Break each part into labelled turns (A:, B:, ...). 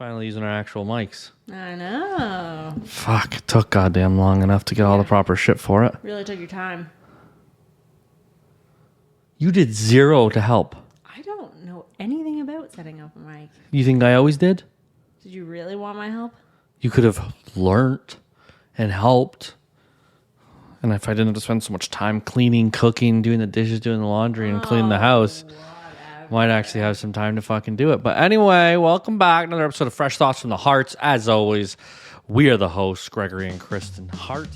A: Finally using our actual mics.
B: I know.
A: Fuck, it took goddamn long enough to get all the proper shit for it.
B: Really took your time.
A: You did zero to help.
B: I don't know anything about setting up a mic.
A: You think I always did?
B: Did you really want my help?
A: You could have learnt and helped. And if I didn't have to spend so much time cleaning, cooking, doing the dishes, doing the laundry, and cleaning the house, might actually have some time to fucking do it. But anyway, welcome back. Another episode of Fresh Thoughts from the Hearts. As always, we are the hosts, Gregory and Kristen Hart.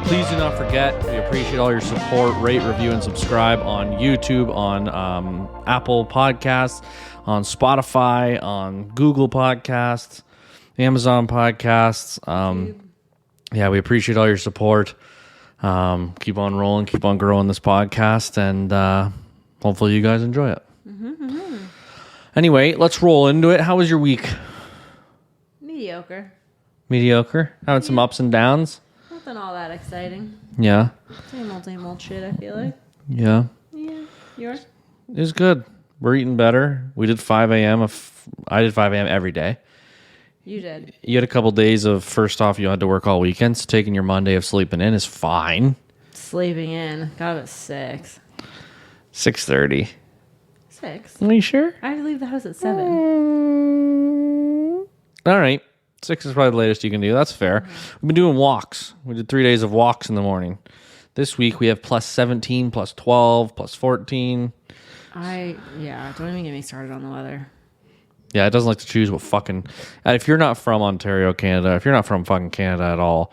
A: Please do not forget, we appreciate all your support. Rate, review, and subscribe on YouTube, on Apple Podcasts, on Spotify, on Google Podcasts, Amazon Podcasts. Yeah, we appreciate all your support. Keep on rolling, keep on growing this podcast, and hopefully you guys enjoy it. Anyway, let's roll into it. How was your week?
B: Mediocre.
A: Mediocre? Having some ups and downs?
B: Nothing all that exciting.
A: Yeah.
B: Same old shit, I feel like.
A: Yeah.
B: Yeah. Yours?
A: It was good. We're eating better. We did 5 a.m. I did 5 a.m. every day.
B: You did.
A: You had a couple days of, first off, you had to work all weekend, so taking your Monday of sleeping in is fine.
B: Sleeping in. Got up at 6.
A: 6:30.
B: 6?
A: Are you sure?
B: I had to leave the house at 7.
A: All right. 6 is probably the latest you can do. That's fair. We've been doing walks. We did 3 days of walks in the morning. This week we have plus 17, plus 12, plus 14.
B: Don't even get me started on the weather.
A: Yeah, it doesn't like to choose what fucking... If you're not from Ontario, Canada, if you're not from fucking Canada at all,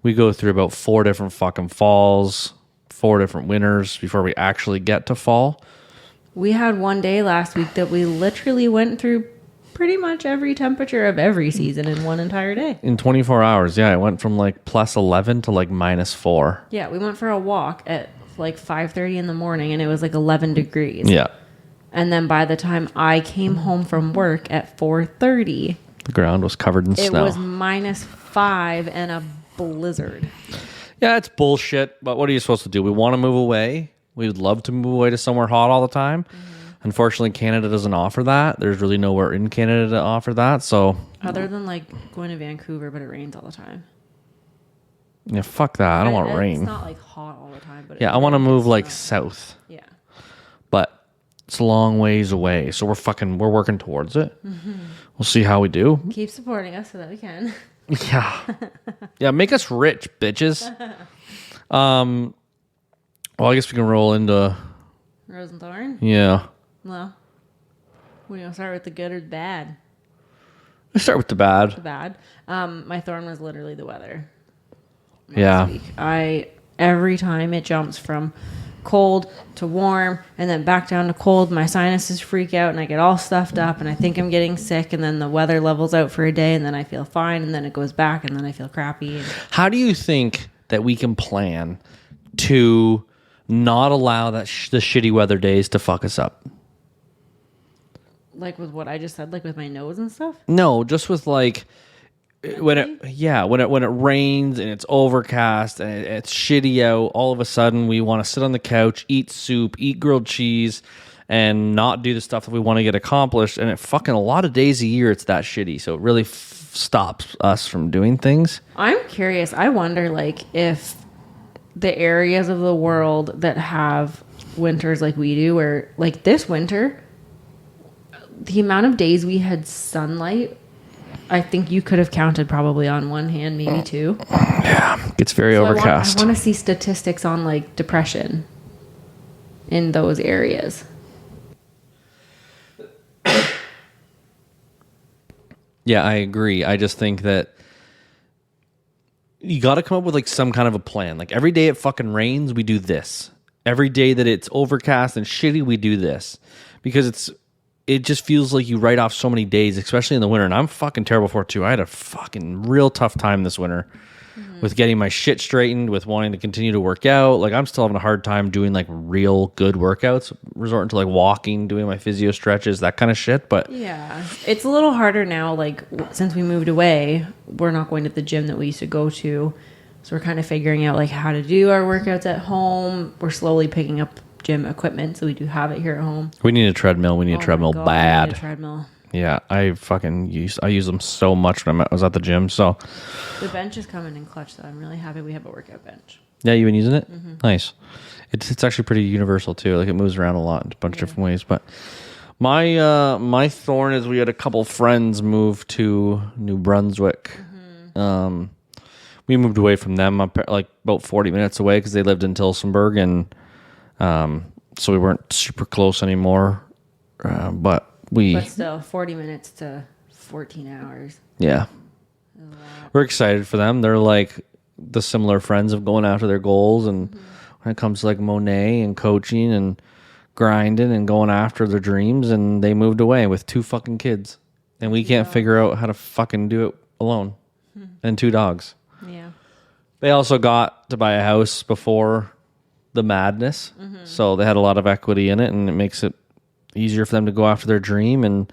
A: we go through about 4 different fucking falls, 4 different winters before we actually get to fall.
B: We had one day last week that we literally went through pretty much every temperature of every season in one entire day.
A: In 24 hours, yeah. It went from like plus 11 to like minus 4.
B: Yeah, we went for a walk at like 5:30 in the morning and it was like 11 degrees.
A: Yeah.
B: And then by the time I came home from work at 4:30,
A: the ground was covered in snow.
B: It was minus 5 and a blizzard.
A: Yeah, it's bullshit, but what are you supposed to do? We want to move away. We would love to move away to somewhere hot all the time. Unfortunately, Canada doesn't offer that. There's really nowhere in Canada to offer that. So,
B: other than like going to Vancouver, but it rains all the time.
A: Yeah, fuck that. I don't want rain.
B: It's not like hot all the time, but
A: yeah, I want to move like south.
B: Yeah,
A: but it's a long ways away. So we're working towards it. We'll see how we do.
B: Keep supporting us so that we can.
A: Yeah, yeah. Make us rich, bitches. Well, I guess we can roll into
B: Rose and Thorn.
A: Yeah.
B: Well, we gonna start with the good or the bad?
A: Let's start with the bad.
B: The bad. My thorn was literally the weather.
A: Yeah.
B: Week. Every time it jumps from cold to warm and then back down to cold, my sinuses freak out and I get all stuffed up and I think I'm getting sick, and then the weather levels out for a day and then I feel fine and then it goes back and then I feel crappy.
A: How do you think that we can plan to not allow that the shitty weather days to fuck us up?
B: Like with what I just said, like with my nose and stuff?
A: No, just with like when it rains and it's overcast and it's shitty out, all of a sudden we want to sit on the couch, eat soup, eat grilled cheese, and not do the stuff that we want to get accomplished. And it fucking a lot of days a year it's that shitty, so it really stops us from doing things. I'm
B: curious. I wonder like if the areas of the world that have winters like we do, where like this winter, the amount of days we had sunlight, I think you could have counted probably on one hand, maybe two.
A: Yeah, it's very overcast.
B: I want to see statistics on like depression in those areas.
A: Yeah, I agree. I just think that you got to come up with like some kind of a plan. Like every day it fucking rains, we do this. every day that it's overcast and shitty, we do this because it just feels like you write off so many days, especially in the winter. And I'm fucking terrible for it too. I had a fucking real tough time this winter with getting my shit straightened, with wanting to continue to work out. Like I'm still having a hard time doing like real good workouts, resorting to like walking, doing my physio stretches, that kind of shit. But
B: yeah, it's a little harder now. Like since we moved away, we're not going to the gym that we used to go to. So we're kind of figuring out like how to do our workouts at home. We're slowly picking up gym equipment, so we do have it here at home.
A: We need a treadmill. We need a treadmill bad.
B: We need a treadmill.
A: Yeah, I use them so much when I was at the gym. So
B: the bench is coming in clutch, so I'm really happy we have a workout bench.
A: Yeah, you've been using it? Mm-hmm. Nice. It's actually pretty universal too. Like it moves around a lot in a bunch of different ways. But my thorn is we had a couple friends move to New Brunswick. Mm-hmm. We moved away from them like about 40 minutes away because they lived in Tillsonburg, and so we weren't super close anymore. But
B: still, 40 minutes to 14 hours.
A: Yeah. We're excited for them. They're like the similar friends of going after their goals. And when it comes to like Monet and coaching and grinding and going after their dreams, and they moved away with 2 fucking kids. And we can't figure out how to fucking do it alone. And 2 dogs.
B: Yeah.
A: They also got to buy a house before the madness. Mm-hmm. So they had a lot of equity in it, and it makes it easier for them to go after their dream and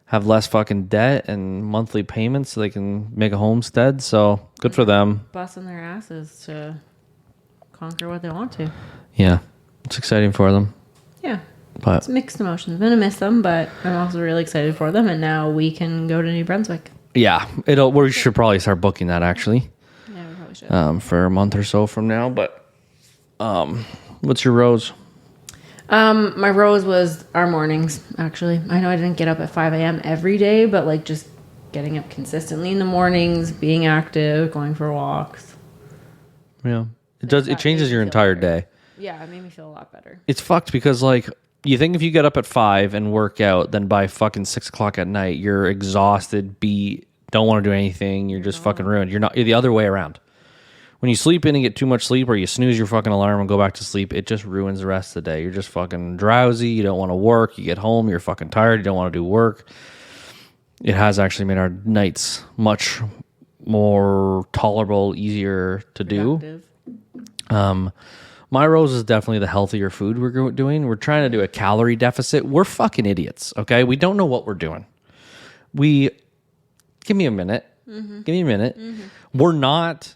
A: have less fucking debt and monthly payments so they can make a homestead. So good for them.
B: Busting their asses to conquer what they want to.
A: Yeah. It's exciting for them.
B: Yeah.
A: But
B: it's mixed emotions. I'm going to miss them, but I'm also really excited for them. And now we can go to New Brunswick.
A: Yeah. We should probably start booking that actually.
B: Yeah, we probably should.
A: For a month or so from now. But what's your rose?
B: My rose was our mornings, actually. I know I didn't get up at 5 a.m. every day, but like just getting up consistently in the mornings, being active, going for walks.
A: Yeah. It changes your entire day.
B: Yeah, it made me feel a lot better.
A: It's fucked because like you think if you get up at 5 and work out, then by fucking 6 o'clock at night, you're exhausted, beat, don't want to do anything, you're just fucking ruined. You're the other way around. When you sleep in and get too much sleep, or you snooze your fucking alarm and go back to sleep, it just ruins the rest of the day. You're just fucking drowsy. You don't want to work. You get home, you're fucking tired. You don't want to do work. It has actually made our nights much more tolerable, easier to do. My rose is definitely the healthier food we're doing. We're trying to do a calorie deficit. We're fucking idiots, okay? We don't know what we're doing. Give me a minute. Mm-hmm. Give me a minute. Mm-hmm. We're not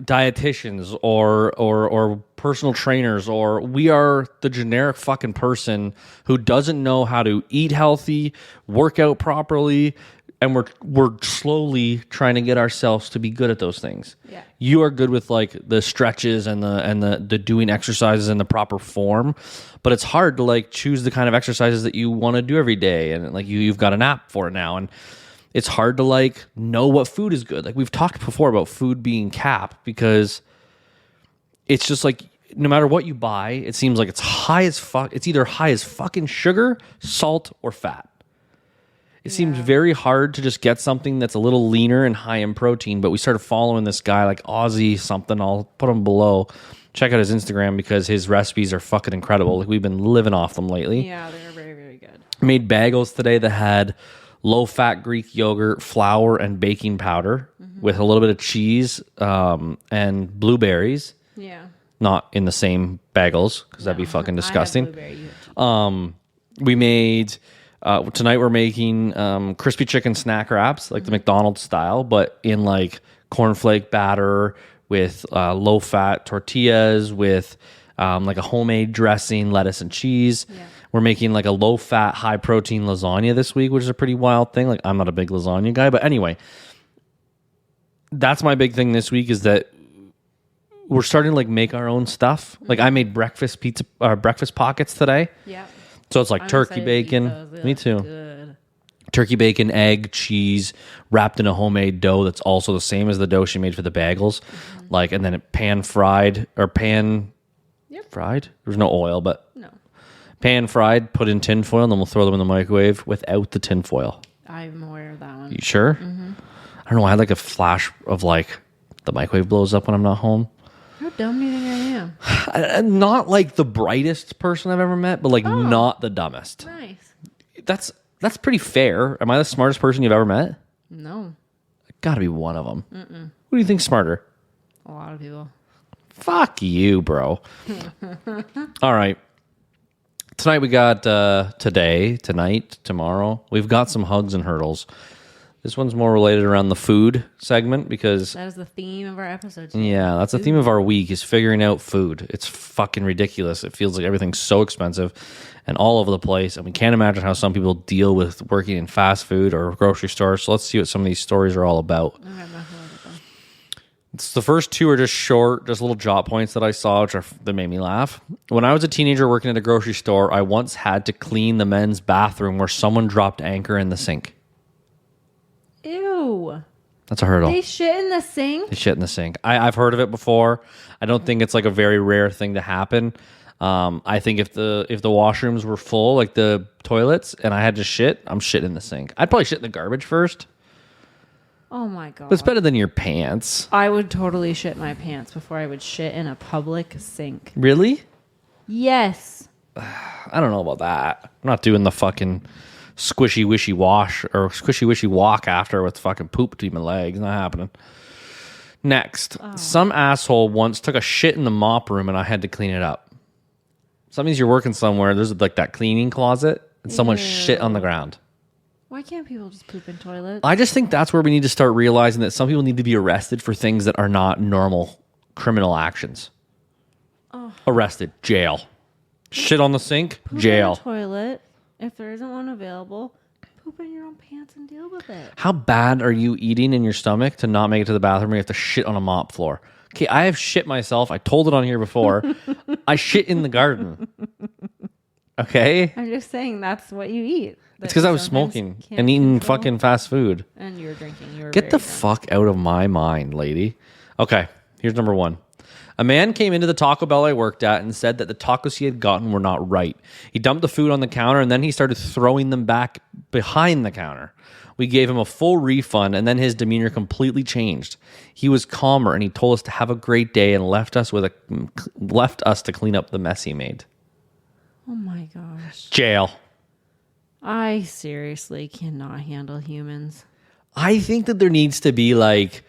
A: dietitians or personal trainers, or we are the generic fucking person who doesn't know how to eat healthy, work out properly, and we're slowly trying to get ourselves to be good at those things. Yeah. You are good with like the stretches and the doing exercises in the proper form, but it's hard to like choose the kind of exercises that you want to do every day, and like you've got an app for it now, and it's hard to like know what food is good. Like we've talked before about food being capped, because it's just like no matter what you buy, it seems like it's high as fuck. It's either high as fucking sugar, salt, or fat. It seems very hard to just get something that's a little leaner and high in protein. But we started following this guy like Aussie something. I'll put him below. Check out his Instagram because his recipes are fucking incredible. Like we've been living off them lately.
B: Yeah, they're very, very good.
A: Made bagels today that had low-fat Greek yogurt, flour, and baking powder with a little bit of cheese and blueberries. Yeah. Not in the same bagels, because that'd be fucking disgusting. We made... tonight we're making crispy chicken snack wraps, like the McDonald's style, but in like cornflake batter with low-fat tortillas with like a homemade dressing, lettuce, and cheese. Yeah. We're making like a low-fat, high-protein lasagna this week, which is a pretty wild thing. Like I'm not a big lasagna guy, but anyway, that's my big thing this week is that we're starting to like make our own stuff. Like I made breakfast pockets today. Yeah. So it's like turkey bacon. Me too. Good. Turkey bacon, egg, cheese, wrapped in a homemade dough that's also the same as the dough she made for the bagels. Like, and then it pan fried. There's no oil, but no. Pan fried, put in tin foil, and then we'll throw them in the microwave without the tin foil.
B: I'm aware of that one.
A: You sure? Mm-hmm. I don't know. I had like a flash of like the microwave blows up when I'm not home.
B: How dumb do you think I
A: Not like the brightest person I've ever met, but like not the dumbest.
B: Nice.
A: That's pretty fair. Am I the smartest person you've ever met?
B: No.
A: Gotta be one of them. Who do you think's smarter?
B: A lot of people.
A: Fuck you, bro. All right. Tonight we got tonight, tomorrow. We've got some hugs and hurdles. This one's more related around the food segment because...
B: That is the theme of our episode today.
A: Yeah, that's the theme of our week is figuring out food. It's fucking ridiculous. It feels like everything's so expensive and all over the place. And we can't imagine how some people deal with working in fast food or grocery stores. So let's see what some of these stories are all about.
B: Okay, I'm not gonna look at them.
A: It's the first two are just short, just little jot points that I saw, that made me laugh. When I was a teenager working at a grocery store, I once had to clean the men's bathroom where someone dropped anchor in the sink.
B: Ew.
A: That's a hurdle.
B: They shit in the sink?
A: They shit in the sink. I've heard of it before. I don't think it's like a very rare thing to happen. I think if the washrooms were full, like the toilets, and I had to shit, I'm shitting in the sink. I'd probably shit in the garbage first.
B: Oh my God.
A: But it's better than your pants.
B: I would totally shit my pants before I would shit in a public sink.
A: Really?
B: Yes.
A: I don't know about that. I'm not doing the fucking squishy wishy wash or squishy wishy walk after with fucking poop between my legs. Not happening. Next, some asshole once took a shit in the mop room and I had to clean it up. So that means you're working somewhere. There's like that cleaning closet and someone shit on the ground.
B: Why can't people just poop in toilets?
A: I just think that's where we need to start realizing that some people need to be arrested for things that are not normal criminal actions. Arrested, jail. Shit on the sink,
B: Poop
A: jail.
B: in a toilet. If there isn't one available, poop in your own pants and deal with it.
A: How bad are you eating in your stomach to not make it to the bathroom or you have to shit on a mop floor? Okay, I have shit myself. I told it on here before. I shit in the garden. Okay?
B: I'm just saying that's what you eat.
A: It's because I was smoking and eating fucking fast food.
B: And you were drinking. You were
A: Get the
B: very drunk.
A: fuck out of my mind, lady. Okay, here's number one. A man came into the Taco Bell I worked at and said that the tacos he had gotten were not right. He dumped the food on the counter and then he started throwing them back behind the counter. We gave him a full refund and then his demeanor completely changed. He was calmer and he told us to have a great day and left us to clean up the mess he made.
B: Oh my gosh.
A: Jail.
B: I seriously cannot handle humans.
A: I think that there needs to be like...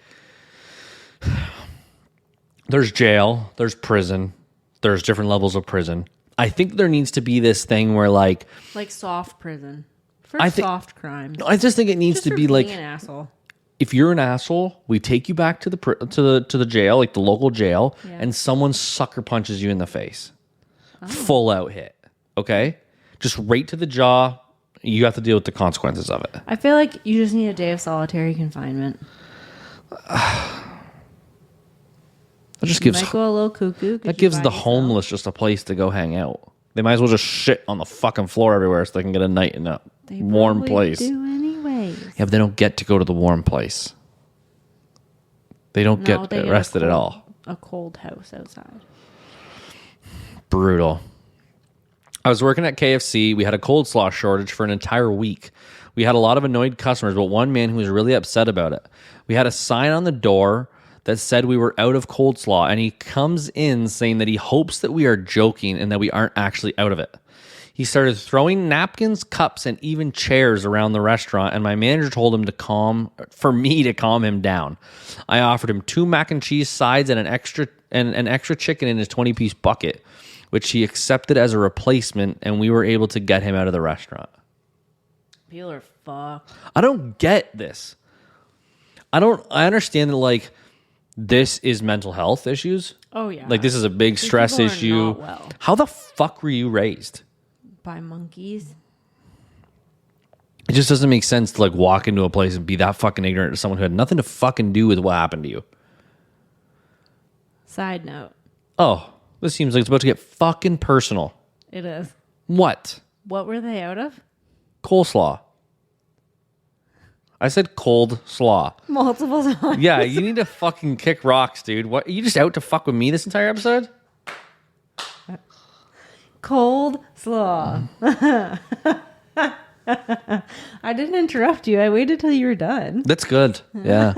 A: There's jail, there's prison, there's different levels of prison. I think there needs to be this thing where like
B: soft prison for soft crimes.
A: I just think it needs
B: Just
A: to
B: for
A: be like
B: being an asshole.
A: if you're an asshole, we take you back to the jail, like the local jail, and someone sucker punches you in the face. Full out hit. Okay? Just right to the jaw. You have to deal with the consequences of it.
B: I feel like you just need a day of solitary confinement.
A: That just gives
B: Might go a little cuckoo.
A: that gives the homeless just a place to go hang out. They might as well just shit on the fucking floor everywhere so they can get a night in a warm place.
B: Do anyways.
A: Yeah, but they don't get to go to the warm place. They don't get arrested at all.
B: A cold house outside.
A: Brutal. I was working at KFC. We had a cold slaw shortage for an entire week. We had a lot of annoyed customers, but one man who was really upset about it. We had a sign on the door that said we were out of cold slaw, and he comes in saying that he hopes that we are joking and that we aren't actually out of it. He started throwing napkins, cups, and even chairs around the restaurant, and my manager told him to calm him down. I offered him 2 mac and cheese sides and an extra chicken in his 20-piece bucket, which he accepted as a replacement, and we were able to get him out of the restaurant.
B: People are fucked.
A: I don't get this. I understand that, like, this is mental health issues.
B: Oh, yeah.
A: Like, this is a big stress
B: people are
A: issue.
B: not well.
A: How the fuck were you raised?
B: By monkeys.
A: It just doesn't make sense to, like, walk into a place and be that fucking ignorant to someone who had nothing to fucking do with what happened to you.
B: Side note.
A: Oh, this seems like it's about to get fucking personal.
B: It is.
A: What?
B: What were they out of?
A: Coleslaw. I said cold slaw.
B: Multiple times.
A: Yeah, you need to fucking kick rocks, dude. What? Are you just out to fuck with me this entire episode?
B: Cold slaw. I didn't interrupt you. I waited till you were done.
A: That's good. Yeah.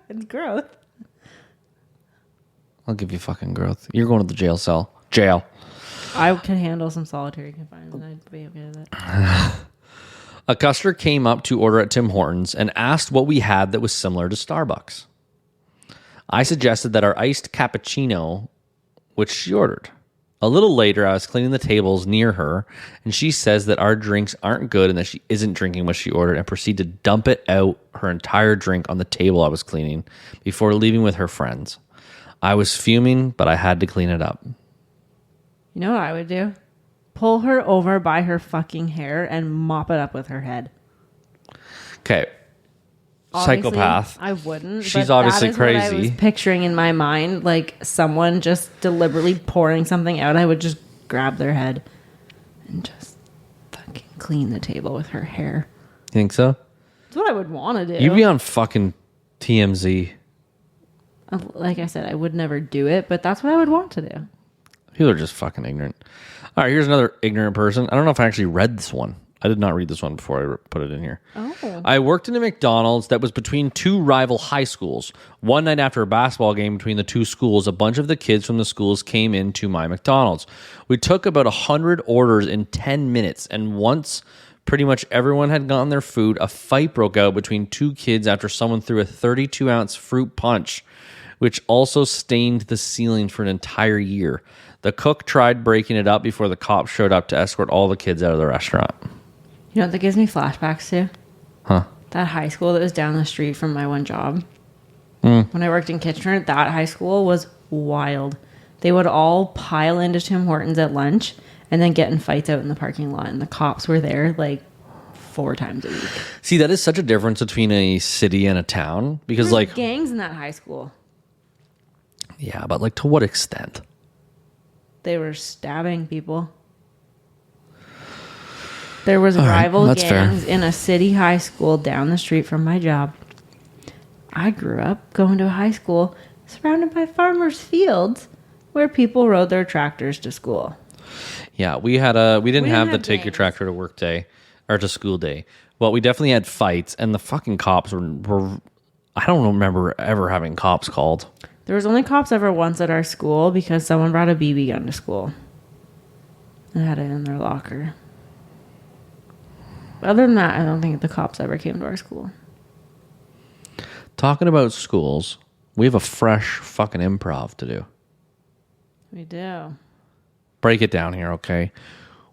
B: It's growth.
A: I'll give you fucking growth. You're going to the jail cell. Jail.
B: I could handle some solitary confinement. I'd be okay with that.
A: A customer came up to order at Tim Hortons and asked what we had that was similar to Starbucks. I suggested that our iced cappuccino, which she ordered. A little later, I was cleaning the tables near her, and she says that our drinks aren't good and that she isn't drinking what she ordered, and proceeded to dump it out her entire drink on the table I was cleaning before leaving with her friends. I was fuming, but I had to clean it up.
B: You know what I would do? Pull her over by her fucking hair and mop it up with her head.
A: Okay.
B: Obviously,
A: Psychopath.
B: I wouldn't.
A: She's
B: but
A: obviously
B: that is what
A: crazy.
B: I was picturing in my mind, like someone just deliberately pouring something out. I would just grab their head and just fucking clean the table with her hair.
A: You think so?
B: That's what I would want to do.
A: You'd be on fucking TMZ.
B: Like I said, I would never do it, but that's what I would want to do.
A: People are just fucking ignorant. All right, here's another ignorant person. I don't know if I actually read this one. I did not read this one before I put it in here.
B: Oh.
A: I worked in a McDonald's that was between two rival high schools. One night after a basketball game between the two schools, a bunch of the kids from the schools came into my McDonald's. We took about 100 orders in 10 minutes, and once pretty much everyone had gotten their food, a fight broke out between two kids after someone threw a 32-ounce fruit punch, which also stained the ceiling for an entire year. The cook tried breaking it up before the cops showed up to escort all the kids out of the restaurant.
B: You know what that gives me flashbacks to?
A: Huh?
B: That high school that was down the street from my one job. When I worked in Kitchener, that high school was wild. They would all pile into Tim Hortons at lunch and then get in fights out in the parking lot. And the cops were there like 4 times a week.
A: See, that is such a difference between a city and a town. Because,
B: There's
A: like...
B: gangs in that high school.
A: Yeah, but, like, to what extent?
B: They were stabbing people. There was rival
A: that's
B: gangs
A: fair.
B: in a city high school down the street from my job. I grew up going to a high school surrounded by farmers' fields where people rode their tractors to school.
A: Yeah, we didn't have the
B: have
A: take your
B: gangs.
A: tractor to work day or to school day. But we definitely had fights, and the fucking cops were I don't remember ever having cops called.
B: There was only cops ever once at our school because someone brought a BB gun to school and had it in their locker. Other than that, I don't think the cops ever came to our school.
A: Talking about schools, we have a fresh fucking improv to do.
B: We do.
A: Break it down here, okay?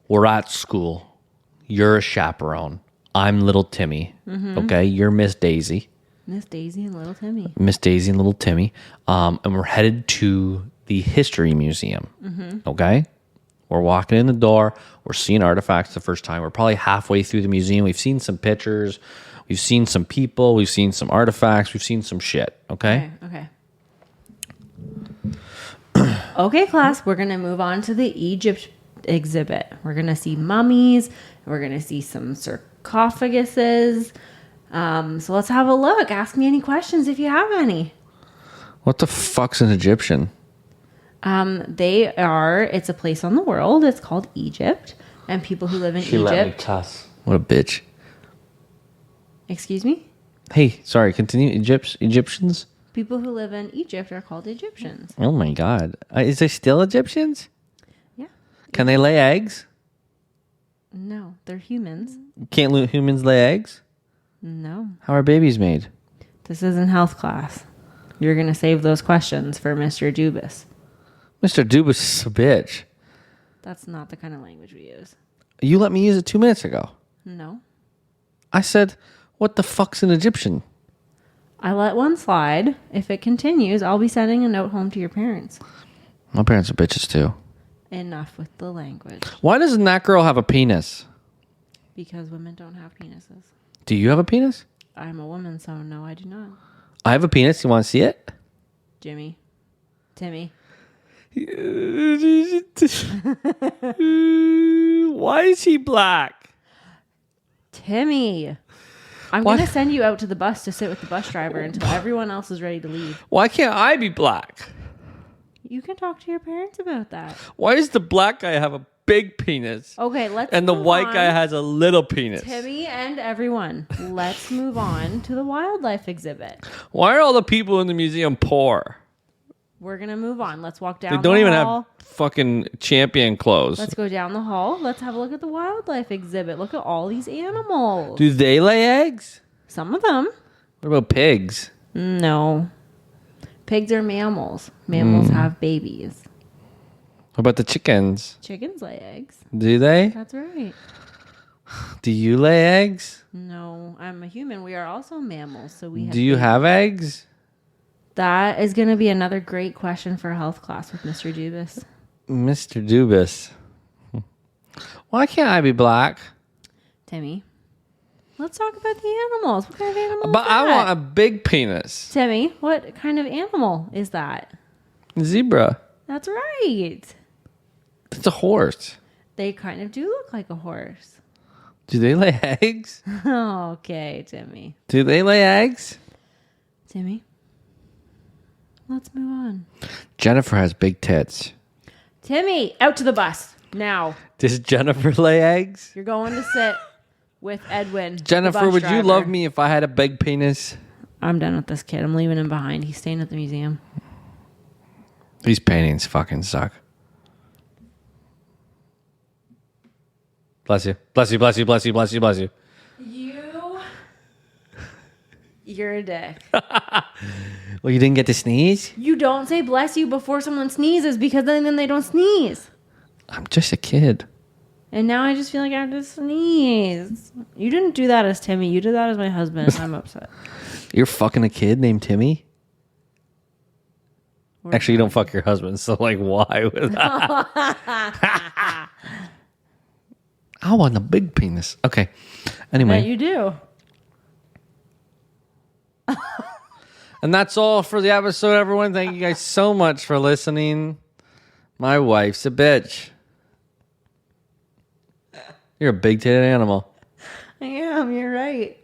A: We're at school. You're a chaperone. I'm little Timmy. Okay? You're Miss Daisy.
B: Miss Daisy and Little Timmy.
A: Miss Daisy and little Timmy. And we're headed to the History Museum. Okay? We're walking in the door. We're seeing artifacts the first time. We're probably halfway through the museum. We've seen some pictures. We've seen some people. We've seen some artifacts. We've seen some shit. Okay?
B: Okay. Okay, class. We're going to move on to the Egypt exhibit. We're going to see mummies. We're going to see some sarcophaguses. So let's have a look. Ask me any questions if you have any.
A: What the fuck's an Egyptian?
B: It's a place on the world. It's called Egypt. And people who live in Egypt.
A: cuss. What a bitch.
B: Excuse me?
A: Hey, sorry, continue. Egyptians?
B: People who live in Egypt are called Egyptians.
A: Oh my God. Is there still Egyptians?
B: Yeah.
A: Can they lay eggs?
B: No, they're humans.
A: Can't humans lay eggs?
B: No.
A: How are babies made?
B: This isn't health class. You're going to save those questions for Mr. Dubis.
A: Mr. Dubas is a bitch.
B: That's not the kind of language we use.
A: You let me use it 2 minutes ago.
B: No.
A: I said, what the fuck's an Egyptian?
B: I let one slide. If it continues, I'll be sending a note home to your parents.
A: My parents are bitches too.
B: Enough with the language.
A: Why doesn't that girl have a penis?
B: Because women don't have penises.
A: Do you have a penis?
B: I'm a woman, so no, I do not.
A: I have a penis. You want to see it?
B: Jimmy. Timmy.
A: Why is he black?
B: Timmy. I'm going to send you out to the bus to sit with the bus driver until everyone else is ready to leave.
A: Why can't I be black?
B: You can talk to your parents about that.
A: Why does the black guy have a big penis?
B: Okay, let's
A: And the
B: move
A: white
B: on.
A: guy has a little penis.
B: Timmy and everyone, let's move on to the wildlife exhibit.
A: Why are all the people in the museum poor?
B: We're going to move on. Let's walk down
A: They don't
B: the
A: even
B: hall.
A: have fucking champion clothes.
B: Let's go down the hall. Let's have a look at the wildlife exhibit. Look at all these animals.
A: Do they lay eggs?
B: Some of them.
A: What about pigs?
B: No. Pigs are mammals. Mammals have babies.
A: What about the chickens?
B: Chickens lay eggs.
A: Do they?
B: That's right.
A: Do you lay eggs?
B: No, I'm a human. We are also mammals, so we have
A: Do you
B: babies.
A: have eggs?
B: That is going to be another great question for health class with Mr. Dubas.
A: Mr. Dubas. Why can't I be black?
B: Timmy, let's talk about the animals. What kind of animal
A: But
B: is
A: I
B: that?
A: want a big penis.
B: Timmy, what kind of animal is that?
A: Zebra.
B: That's right.
A: It's a horse.
B: They kind of do look like a horse.
A: Do they lay eggs?
B: Okay, Timmy.
A: Do they lay eggs?
B: Timmy, let's move on.
A: Jennifer has big tits.
B: Timmy, out to the bus now.
A: Does Jennifer lay eggs?
B: You're going to sit with Edwin. the
A: Jennifer,
B: bus
A: would you
B: driver.
A: love me if I had a big penis?
B: I'm done with this kid. I'm leaving him behind. He's staying at the museum.
A: These paintings fucking suck. Bless you. Bless you, bless you, bless you, bless you, bless you.
B: You're a dick.
A: Well, you didn't get to sneeze?
B: You don't say bless you before someone sneezes because then they don't sneeze.
A: I'm just a kid.
B: And now I just feel like I have to sneeze. You didn't do that as Timmy. You did that as my husband. I'm upset.
A: You're fucking a kid named Timmy? Actually, you don't fuck your husband, so like, why would that? I want a big penis. Okay. Anyway.
B: Bet you do.
A: And that's all for the episode, everyone. Thank you guys so much for listening. My wife's a bitch. You're a big-titted animal.
B: I am. You're right.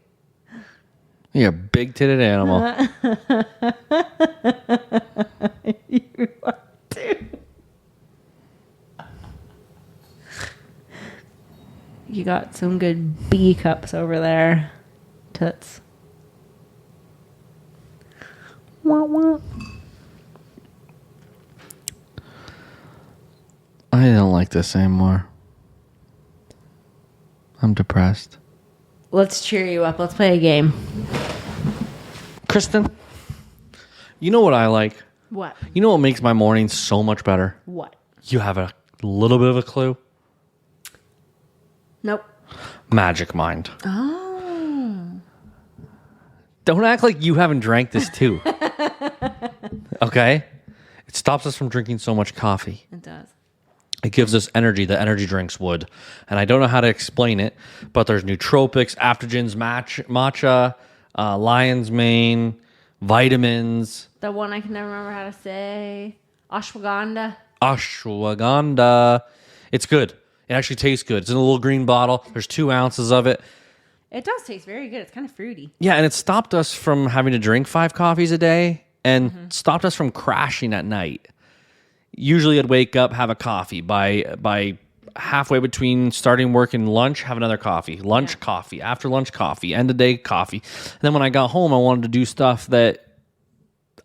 A: You're a big-titted animal.
B: You are too. You got some good B cups over there. Toots. Wah, wah.
A: I don't like this anymore. I'm depressed.
B: Let's cheer you up. Let's play a game.
A: Kristen, you know what I like?
B: What?
A: You know what makes my mornings so much better?
B: What?
A: You have a little bit of a clue?
B: Nope.
A: Magic Mind.
B: Oh.
A: Don't act like you haven't drank this too. Okay? It stops us from drinking so much coffee.
B: It does.
A: It gives us energy that energy drinks would. And I don't know how to explain it, but there's nootropics, adaptogens, matcha, lion's mane, vitamins.
B: The one I can never remember how to say. Ashwagandha.
A: Ashwagandha. It's good. It actually tastes good. It's in a little green bottle. There's 2 ounces of it.
B: It does taste very good. It's kind of fruity.
A: Yeah, and it stopped us from having to drink 5 coffees a day and stopped us from crashing at night. Usually I'd wake up, have a coffee. By halfway between starting work and lunch, have another coffee. Lunch, coffee. After lunch, coffee. End of day, coffee. And then when I got home, I wanted to do stuff that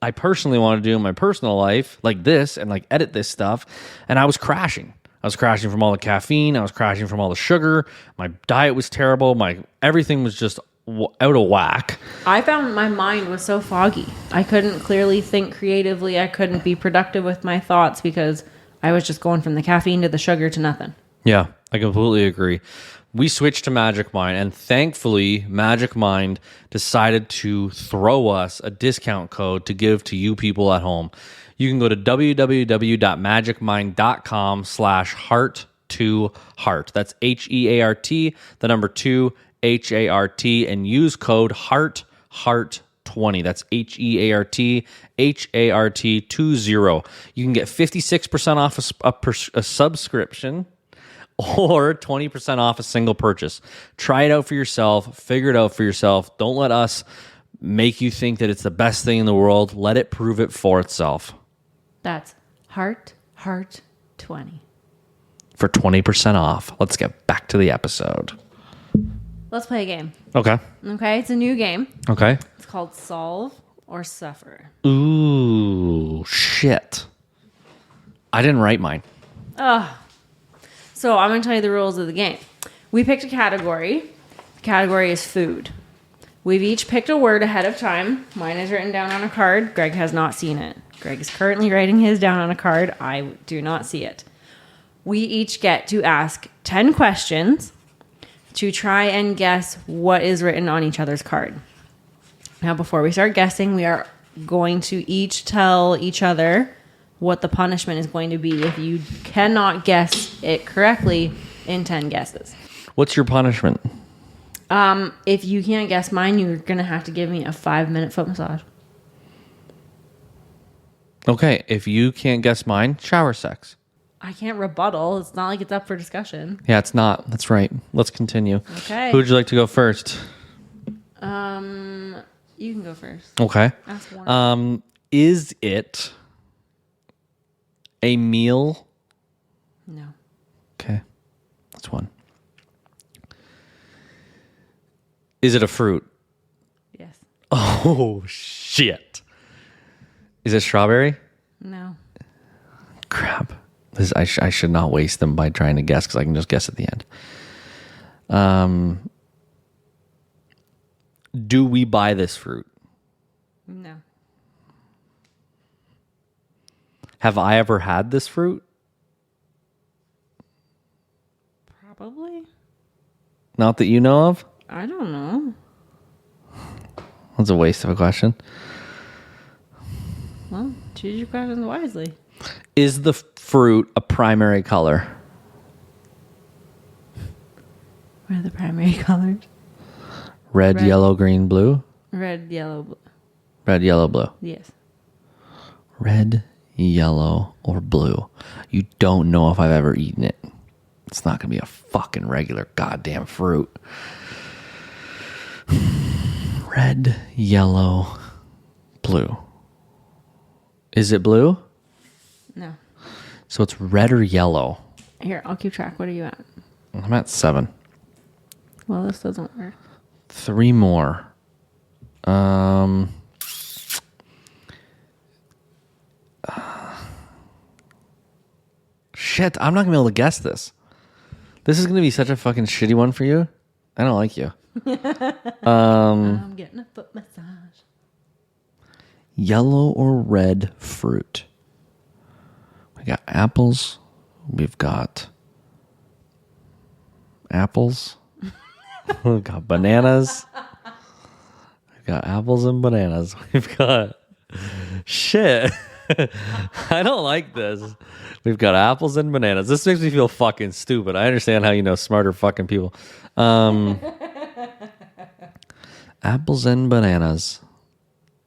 A: I personally want to do in my personal life, like this, and like edit this stuff. And I was crashing. I was crashing from all the caffeine. I was crashing from all the sugar. My diet was terrible. Everything was just out of whack.
B: I found my mind was so foggy. I couldn't clearly think creatively. I couldn't be productive with my thoughts because I was just going from the caffeine to the sugar to nothing.
A: Yeah, I completely agree. We switched to Magic Mind, and thankfully, Magic Mind decided to throw us a discount code to give to you people at home. You can go to www.magicmind.com/heart2heart. That's HEART, the number 2, HART, and use code HEART20. That's HEART20. You can get 56% off a subscription or 20% off a single purchase. Try it out for yourself. Figure it out for yourself. Don't let us make you think that it's the best thing in the world. Let it prove it for itself.
B: That's heart 20.
A: For 20% off. Let's get back to the episode.
B: Let's play a game.
A: Okay.
B: Okay, it's a new game.
A: Okay.
B: It's called Solve or Suffer.
A: Ooh, shit. I didn't write mine.
B: So I'm going to tell you the rules of the game. We picked a category. The category is food. We've each picked a word ahead of time. Mine is written down on a card. Greg has not seen it. Greg is currently writing his down on a card. I do not see it. We each get to ask 10 questions to try and guess what is written on each other's card. Now, before we start guessing, we are going to each tell each other what the punishment is going to be if you cannot guess it correctly in 10 guesses.
A: What's your punishment?
B: If you can't guess mine, you're going to have to give me a 5-minute foot massage.
A: Okay, if you can't guess mine, shower sex.
B: I can't rebuttal. It's not like it's up for discussion.
A: Yeah, it's not. That's right. Let's continue.
B: Okay.
A: Who would you like to go first?
B: You can go first.
A: Okay.
B: Ask one.
A: Is it a meal?
B: No.
A: Okay. That's one. Is it a fruit?
B: Yes.
A: Oh, shit. Is it strawberry?
B: No.
A: Crap. I should not waste them by trying to guess because I can just guess at the end. Do we buy this fruit?
B: No.
A: Have I ever had this fruit?
B: Probably.
A: Not that you know of?
B: I don't know.
A: That's a waste of a question.
B: Well, choose your questions wisely.
A: Is the fruit a primary color?
B: What are the primary colors?
A: Red, yellow, green, blue?
B: Red, yellow, blue.
A: Red, yellow, blue.
B: Yes.
A: Red, yellow, or blue. You don't know if I've ever eaten it. It's not going to be a fucking regular goddamn fruit. Red, yellow, blue. Is it blue?
B: No.
A: So it's red or yellow.
B: Here, I'll keep track. What are you at?
A: I'm at 7.
B: Well, this doesn't work.
A: 3 more. Shit, I'm not gonna be able to guess this. This is gonna be such a fucking shitty one for you. I don't like you.
B: I'm getting a foot massage.
A: Yellow or red fruit. We got apples. We've got apples. We've got bananas. We've got apples and bananas. We've got shit. I don't like this. We've got apples and bananas. This makes me feel fucking stupid. I understand how you know smarter fucking people. Apples and bananas.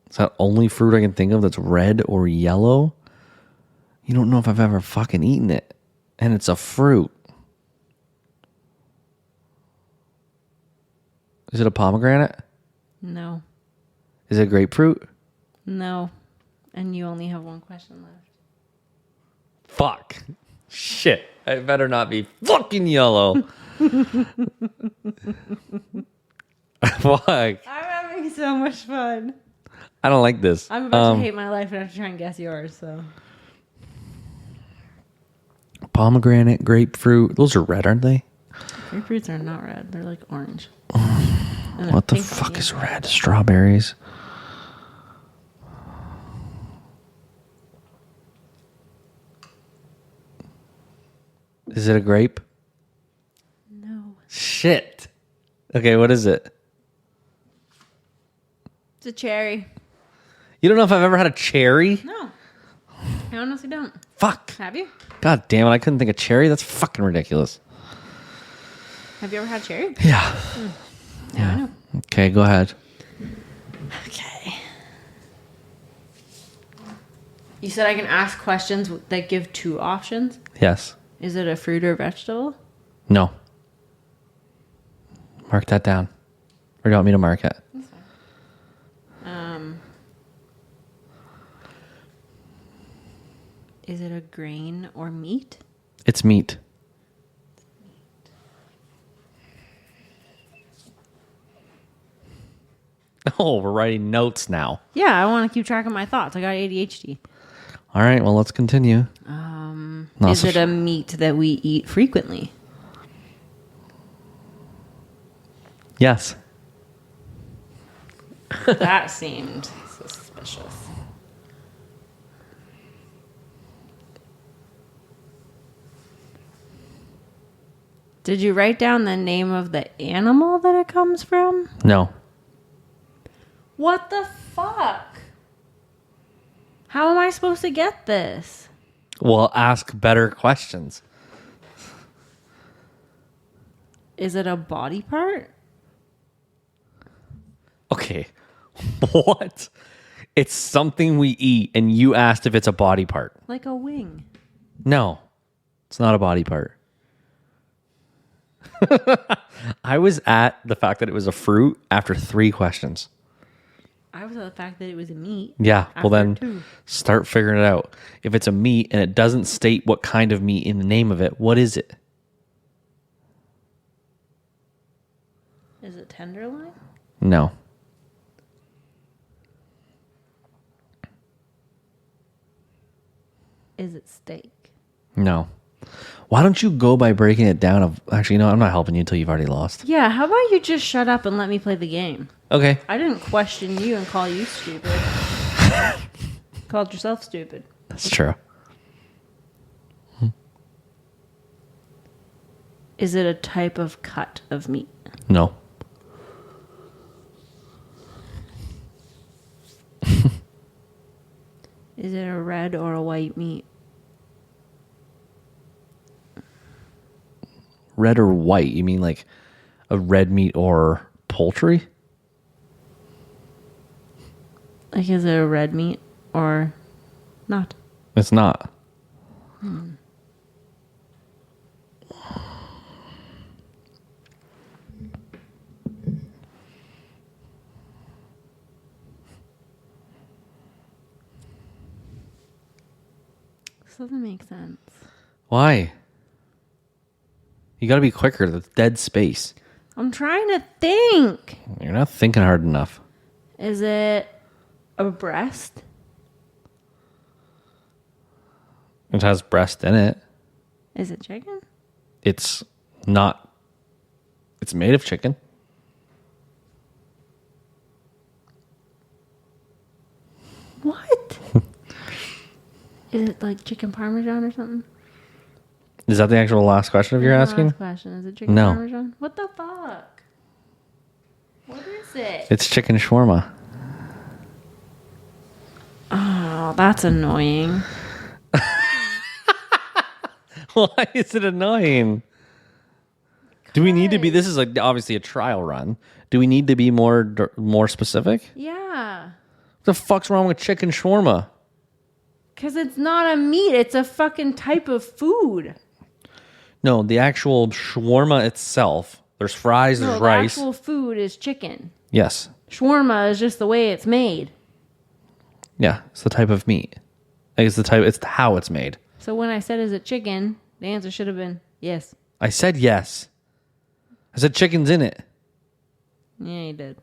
A: Is that only fruit I can think of that's red or yellow? You don't know if I've ever fucking eaten it. And it's a fruit. Is it a pomegranate?
B: No.
A: Is it grapefruit?
B: No. And you only have one question left.
A: Fuck. Shit. It better not be fucking yellow. Fuck.
B: I'm having so much fun.
A: I don't like this.
B: I'm about to hate my life and have to try and guess yours, so.
A: Pomegranate, grapefruit. Those are red, aren't they?
B: Grapefruits are not red. They're like orange.
A: What the fuck is red? Strawberries. Is it a grape?
B: No.
A: Shit. Okay, what is it?
B: It's a cherry.
A: You don't know if I've ever had a cherry?
B: No. I honestly don't.
A: Fuck.
B: Have you?
A: God damn it, I couldn't think of cherry. That's fucking ridiculous.
B: Have you ever had cherry?
A: Yeah.
B: Yeah, I know.
A: Okay, go ahead.
B: Okay. You said I can ask questions that give 2 options?
A: Yes.
B: Is it a fruit or vegetable?
A: No. Mark that down. Or do you want me to mark it?
B: That's fine. Is it a grain or meat?
A: It's meat. Oh, we're writing notes now.
B: Yeah, I want to keep track of my thoughts. I got ADHD.
A: All right, well, let's continue.
B: Is it a meat that we eat frequently?
A: Yes.
B: That seemed suspicious. Did you write down the name of the animal that it comes from?
A: No.
B: What the fuck? How am I supposed to get this?
A: Well, ask better questions.
B: Is it a body part?
A: Okay. What? It's something we eat, and you asked if it's a body part.
B: Like a wing.
A: No, it's not a body part. I was at the fact that it was a fruit after 3 questions.
B: I was at the fact that it was a meat.
A: Yeah, well then
B: 2.
A: start figuring it out. If it's a meat and it doesn't state what kind of meat in the name of it, what is it?
B: Is it tenderloin?
A: No.
B: Is it steak?
A: No. Why don't you go by breaking it down of... Actually, no, I'm not helping you until you've already lost.
B: Yeah, how about you just shut up and let me play the game?
A: Okay.
B: I didn't question you and call you stupid. Called yourself stupid.
A: That's true.
B: Is it a type of cut of meat?
A: No.
B: Is it a red or a white meat?
A: Red or white? You mean like a red meat or poultry?
B: Like, is it a red meat or not?
A: It's not.
B: This doesn't make sense.
A: Why? You got to be quicker. That's dead space.
B: I'm trying to think.
A: You're not thinking hard enough.
B: Is it a breast?
A: It has breast in it.
B: Is it chicken?
A: It's not. It's made of chicken.
B: What? Is it like chicken parmesan or something?
A: Is that the actual last question of you're asking?
B: Last question. Is it chicken
A: No.
B: parmesan? What the fuck? What is it?
A: It's chicken shawarma.
B: Oh, that's annoying.
A: Why is it annoying? Do we need to be? This is like obviously a trial run. Do we need to be more specific?
B: Yeah.
A: What the fuck's wrong with chicken shawarma?
B: Because it's not a meat. It's a fucking type of food.
A: No, the actual shawarma itself. There's fries,
B: No,
A: there's
B: the
A: rice.
B: actual food is chicken.
A: Yes.
B: Shawarma is just the way it's made.
A: Yeah, it's the type of meat. Like it's the type. It's how it's made.
B: So when I said, is it chicken? The answer should have been yes.
A: I said yes. I said chicken's in it.
B: Yeah, you did.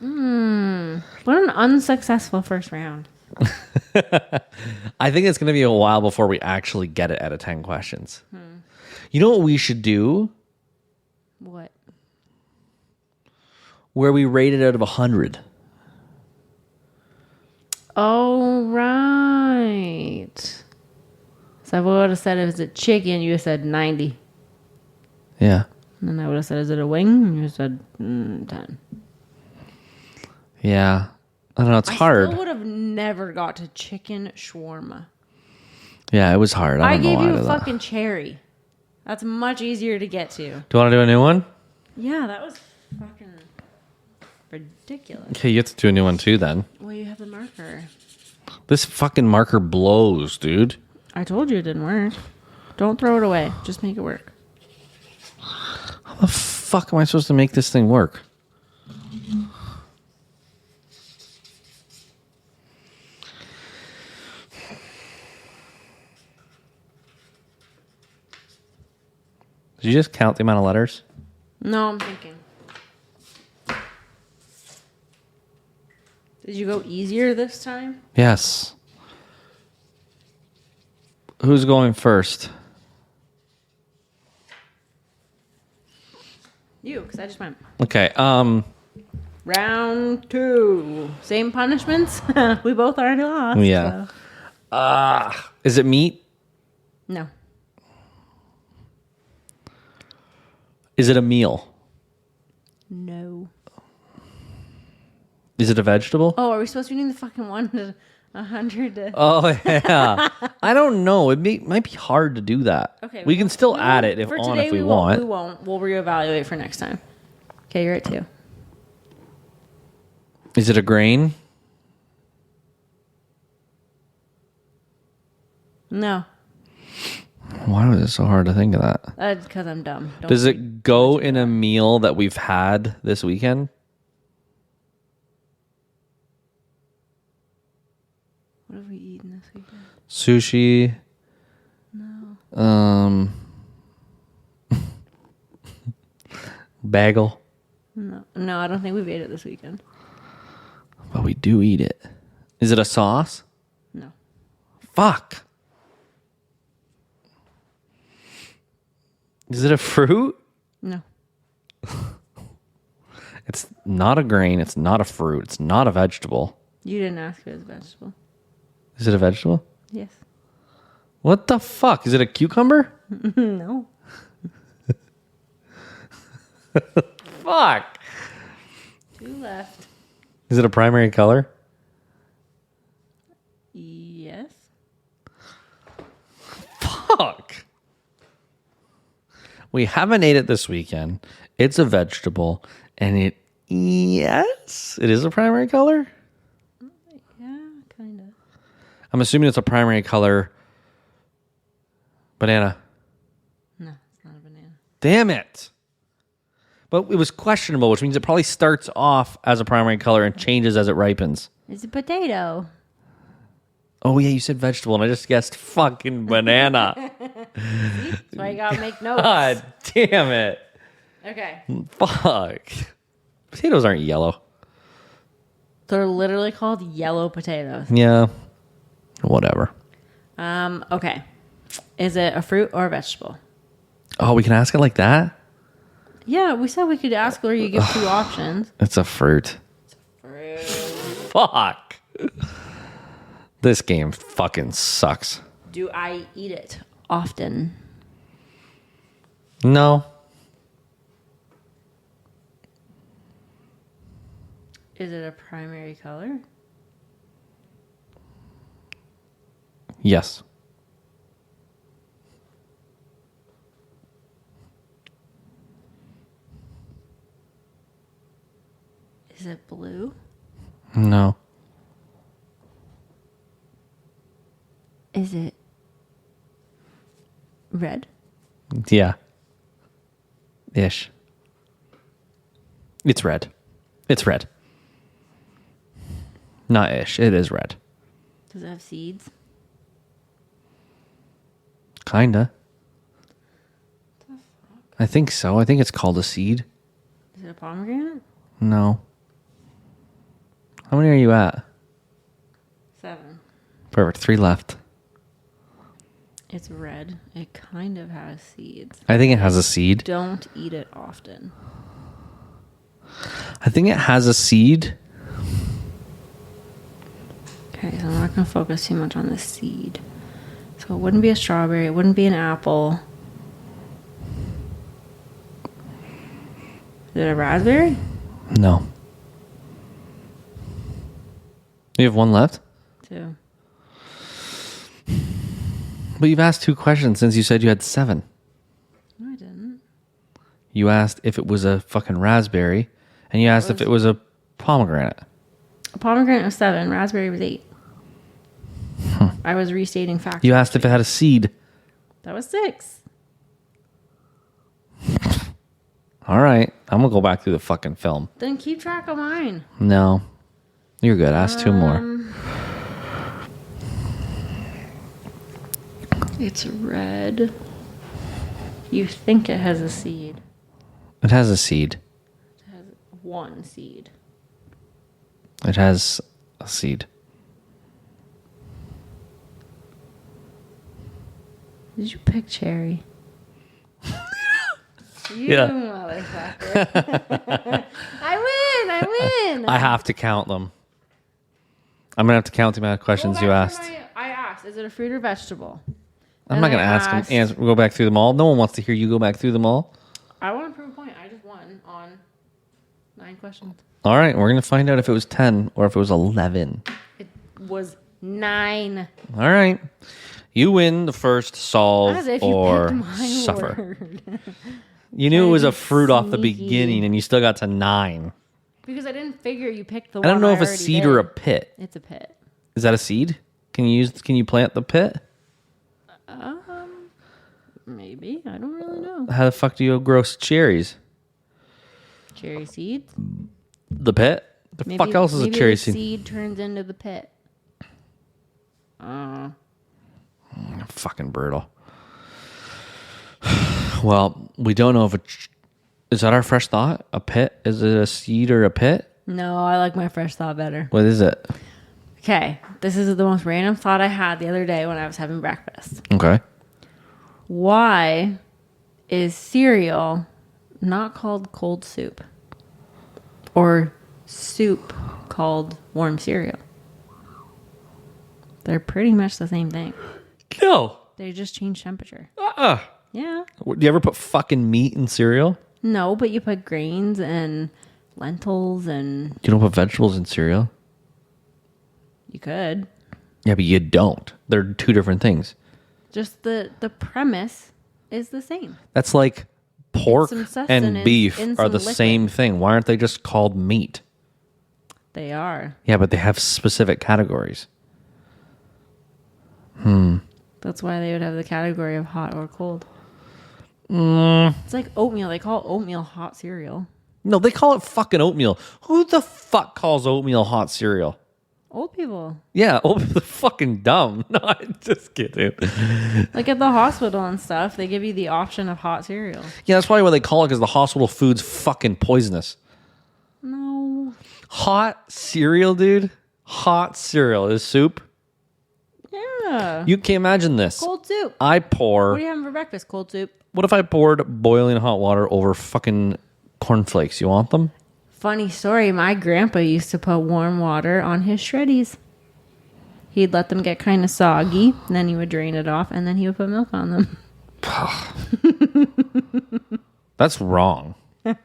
B: What an unsuccessful first round.
A: I think it's going to be a while before we actually get it out of 10 questions. You know what we should do?
B: What?
A: Where we rate it out of 100.
B: Oh, right. So I would have said, is it chicken? You said 90.
A: Yeah.
B: And then I would have said, is it a wing? You said 10.
A: Yeah. I don't know. It's hard.
B: I still would have never got to chicken shawarma.
A: Yeah, it was hard.
B: I
A: don't know
B: gave
A: why
B: you
A: I
B: a
A: did that.
B: fucking cherry. That's much easier to get to.
A: Do you want to do a new one?
B: Yeah, that was fucking ridiculous.
A: Okay, you have to do a new one too then.
B: Well, you have the marker.
A: This fucking marker blows, dude.
B: I told you it didn't work. Don't throw it away. Just make it work.
A: How the fuck am I supposed to make this thing work? Did you just count the amount of letters?
B: No, I'm thinking. Did you go easier this time?
A: Yes. Who's going first?
B: You, because I just went.
A: Okay.
B: Round 2. Same punishments. We both already lost.
A: Yeah.
B: So.
A: Is it meat?
B: No.
A: Is it a meal?
B: No.
A: Is it a vegetable?
B: Oh, are we supposed to be doing the fucking 1 to 100 to...
A: Oh, yeah. I don't know. Might be hard to do that.
B: Okay.
A: We can still add it if
B: for
A: on
B: today,
A: if we want.
B: We won't. We'll reevaluate for next time. Okay, you're at 2.
A: Is it a grain?
B: No.
A: Why was it so hard to think of that?
B: That's because I'm dumb. Don't
A: Does
B: think
A: it go
B: much of
A: in a
B: that.
A: meal that we've had this weekend?
B: What have we eaten this weekend?
A: Sushi.
B: No.
A: Bagel.
B: No, I don't think we've ate it this weekend.
A: But we do eat it. Is it a sauce?
B: No.
A: Fuck. Is it a fruit?
B: No.
A: It's not a grain. It's not a fruit. It's not a vegetable.
B: You didn't ask if it was a vegetable.
A: Is it a vegetable?
B: Yes.
A: What the fuck? Is it a cucumber?
B: No.
A: Fuck.
B: 2 left.
A: Is it a primary color?
B: Yes.
A: Fuck. We haven't ate it this weekend. It's a vegetable. And yes, it is a primary color.
B: Yeah, kind of.
A: I'm assuming it's a primary color. Banana.
B: No, it's not a banana.
A: Damn it. But it was questionable, which means it probably starts off as a primary color and changes as it ripens.
B: It's a potato.
A: Oh, yeah, you said vegetable, and I just guessed fucking banana.
B: That's why you gotta make notes.
A: God damn it.
B: Okay.
A: Fuck. Potatoes aren't yellow.
B: They're literally called yellow potatoes.
A: Yeah. Whatever.
B: Okay. Is it a fruit or a vegetable?
A: Oh, we can ask it like that?
B: Yeah, we said we could ask where you give 2 options.
A: It's a fruit.
B: Fruit.
A: Fuck. This game fucking sucks.
B: Do I eat it often?
A: No.
B: Is it a primary color?
A: Yes.
B: Is it blue?
A: No.
B: Is it red?
A: Yeah. Ish. It's red. It's red. Not ish. It is red.
B: Does it have seeds?
A: Kinda. I think so. I think it's called a seed.
B: Is it a pomegranate?
A: No. How many are you at?
B: 7.
A: Perfect. 3 left.
B: It's red. It kind of has seeds.
A: I think it has a seed.
B: Don't eat it often.
A: I think it has a seed.
B: Okay, so I'm not going to focus too much on the seed. So it wouldn't be a strawberry. It wouldn't be an apple. Is it a raspberry?
A: No. You have 1 left?
B: 2.
A: But you've asked 2 questions since you said you had 7.
B: No, I didn't.
A: You asked if it was a fucking raspberry, and you asked if it was a pomegranate.
B: A pomegranate was 7. Raspberry was 8. I was restating facts.
A: You asked if it had a seed.
B: That was 6.
A: All right. I'm going to go back through the fucking film.
B: Then keep track of mine.
A: No. You're good. Ask 2 more.
B: It's red. You think it has a seed.
A: It has a seed.
B: It has 1 seed.
A: It has a seed.
B: Did you pick cherry? You
A: Yeah.
B: motherfucker. I win.
A: I have to count them. I'm going to have to count the amount of questions you asked.
B: I asked, is it a fruit or vegetable?
A: I'm not going to ask them. Go back through them all. No one wants to hear you go back through them all.
B: I want to prove a point. I just won on 9 questions.
A: All right. We're going to find out if it was 10 or if it was 11.
B: It was 9.
A: All right. You win the first solve
B: As if you
A: or
B: picked my
A: suffer.
B: word.
A: You knew it was a
B: be
A: fruit off the
B: sneaky.
A: beginning and you still got to 9.
B: Because I didn't figure you picked the
A: I
B: one
A: don't know if a
B: already
A: seed
B: did.
A: or a pit.
B: It's a pit.
A: Is that a seed? Can you plant the pit?
B: Maybe. I don't really know.
A: How the fuck do you grow cherries?
B: Cherry seeds?
A: The pit? The fuck else is a
B: maybe
A: cherry
B: the
A: seed?
B: seed turns into the pit.
A: Fucking brutal. Well, we don't know if is that our fresh thought? A pit? Is it a seed or a pit?
B: No, I like my fresh thought better.
A: What is it?
B: Okay, this is the most random thought I had the other day when I was having breakfast.
A: Okay.
B: Why is cereal not called cold soup? Or soup called warm cereal? They're pretty much the same thing.
A: No.
B: They just change temperature. Yeah.
A: Do you ever put fucking meat in cereal?
B: No, but you put grains and lentils and
A: You don't put vegetables in cereal?
B: you could.
A: Yeah, but you don't. They're two different things.
B: Just the premise is the same.
A: That's like pork
B: some
A: and
B: sustenance
A: beef
B: in
A: are
B: some
A: the
B: liquid.
A: same thing. Why aren't they just called meat?
B: They are.
A: Yeah, but they have specific categories.
B: That's why they would have the category of hot or cold. It's like oatmeal. They call oatmeal hot cereal.
A: No, they call it fucking oatmeal. Who the fuck calls oatmeal hot cereal?
B: Old people.
A: Yeah, they're fucking dumb. No, I'm just kidding.
B: Like at the hospital and stuff, they give you the option of hot cereal.
A: Yeah, that's probably what they call it because the hospital food's fucking poisonous.
B: No.
A: Hot cereal, dude. Hot cereal is soup.
B: Yeah.
A: You can't imagine this.
B: Cold soup.
A: I
B: What
A: pour.
B: are you having for breakfast? Cold soup.
A: What if I poured boiling hot water over fucking cornflakes? You want them?
B: Funny story. My grandpa used to put warm water on his shreddies. He'd let them get kind of soggy, and then he would drain it off, and then he would put milk on them.
A: That's wrong.
B: I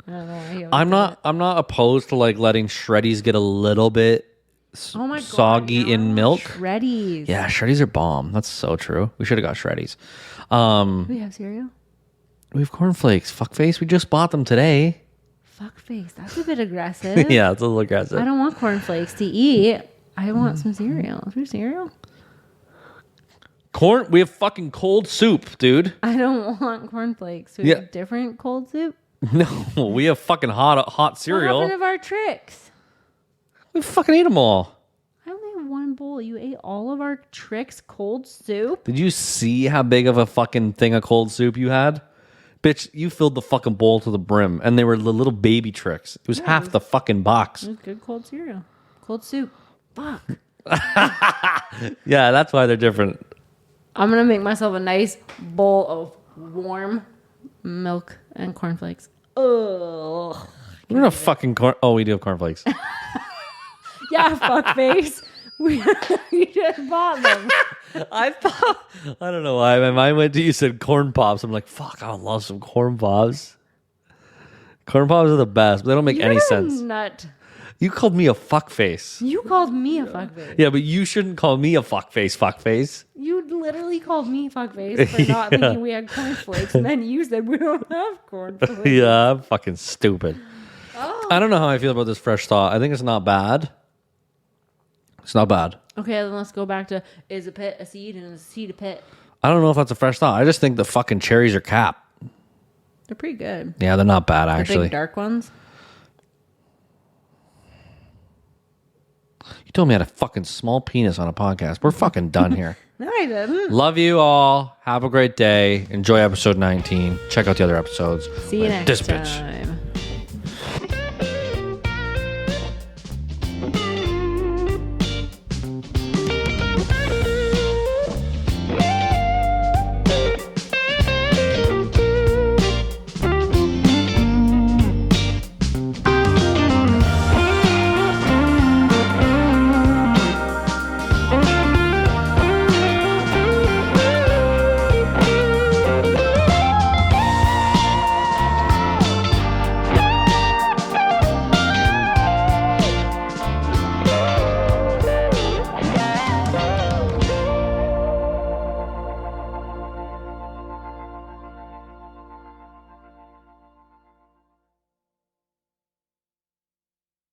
B: don't know why he always
A: I'm
B: did it.
A: not opposed to like letting shreddies get a little bit
B: Oh my God,
A: soggy
B: now I
A: in
B: want
A: milk.
B: Shreddies.
A: Yeah, shreddies are bomb. That's so true. We should have got shreddies.
B: We have cereal?
A: We have cornflakes. Fuckface. We just bought them today.
B: Fuck face. That's a bit aggressive.
A: Yeah, it's a little aggressive.
B: I don't want cornflakes to eat. I want some cereal. Is there cereal?
A: Corn. We have fucking cold soup, dude.
B: I don't want cornflakes. We
A: Yeah.
B: have different cold soup.
A: No, we have fucking hot
B: What
A: cereal.
B: happened of our tricks?
A: We fucking ate them all.
B: I only have one bowl. You ate all of our tricks cold soup?
A: Did you see how big of a fucking thing of cold soup you had? Bitch, you filled the fucking bowl to the brim, and they were the little baby tricks. It was half the fucking box.
B: It was good cold cereal. Cold soup. Fuck.
A: Yeah, that's why they're different.
B: I'm going to make myself a nice bowl of warm milk and cornflakes. Ugh.
A: We're gonna fucking corn. Oh, we do have cornflakes.
B: Yeah, fuck face. We just bought them.
A: I don't know why. My mind went to you said corn pops. I'm like, fuck, I would love some corn pops. Corn pops are the best, but they don't make any
B: You're a
A: sense.
B: nut.
A: You called me a fuck face.
B: You called me a fuckface.
A: Yeah, but you shouldn't call me a fuck face, fuck face.
B: You literally called me fuckface for not thinking we had cornflakes, and then you said we don't have cornflakes.
A: Yeah, I'm fucking stupid.
B: Oh.
A: I don't know how I feel about this fresh thought. I think it's not bad. It's not bad.
B: Okay, then let's go back to, is a pit a seed and is a seed a pit?
A: I don't know if that's a fresh thought. I just think the fucking cherries are cap.
B: They're pretty good.
A: Yeah, they're not bad,
B: The
A: actually.
B: big dark ones.
A: You told me I had a fucking small penis on a podcast. We're fucking done here.
B: No, I didn't.
A: Love you all. Have a great day. Enjoy episode 19. Check out the other episodes.
B: See you
A: With
B: next
A: this bitch.
B: time.